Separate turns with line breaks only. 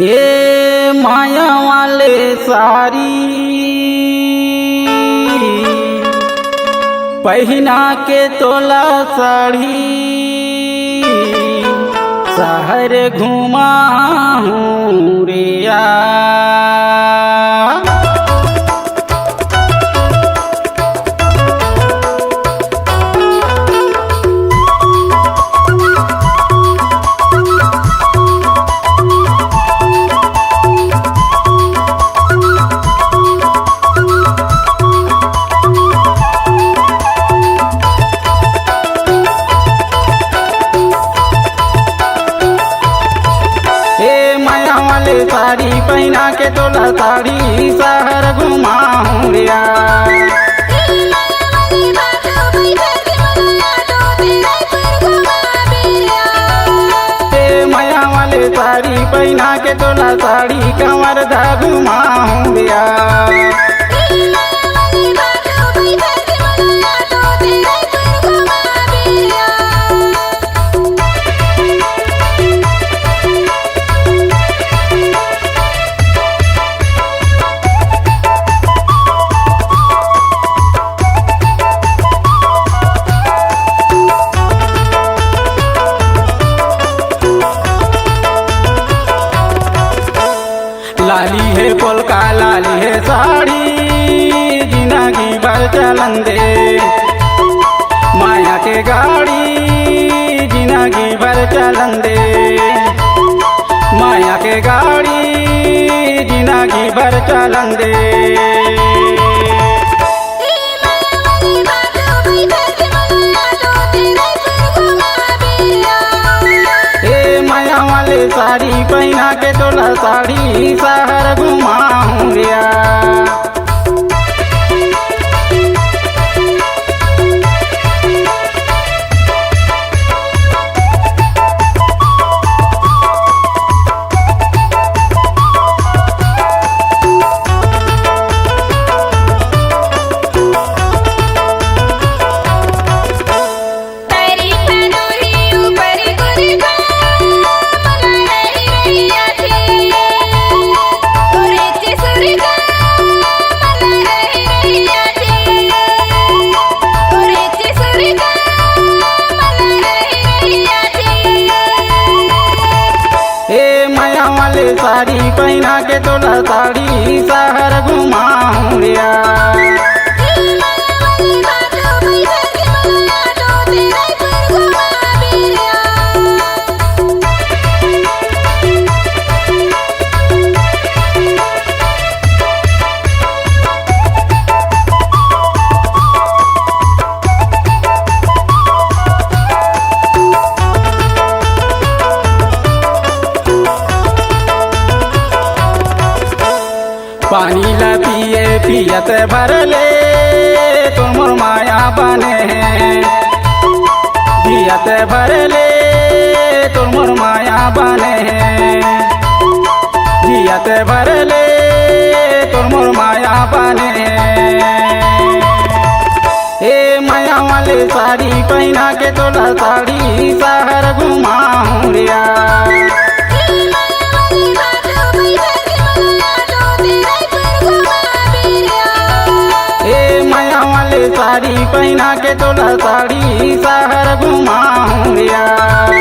ये माया वाले सारी पहना के तोला साड़ी शहर घुमा हूँ रे साड़ी पहना के तोला साड़ी शहर घुमाऊं रे माया वाले साड़ी पहना के तोला साड़ी कंवर धा घुमाऊं रे लाली है पोलका लाली है साड़ी जिंदगी भर चलन दे माया के गाड़ी जिंदगी भर चलन दे माया के गाड़ी जिंदगी भर चलन दे साड़ी पहना के तोला साड़ी शहर घुमाऊं रे साड़ी पहना के तोला साड़ी शहर घुमाऊं रे पानी ला पिए पियत भर ले तुम माया बने पियत भर ले तुम माया बने पियत भर ले तुम माया बने माया वाले साड़ी पहना के तोला साड़ी शहर घुमाऊं रे साड़ी पहना के तोला साड़ी शहर घुमाऊं रे।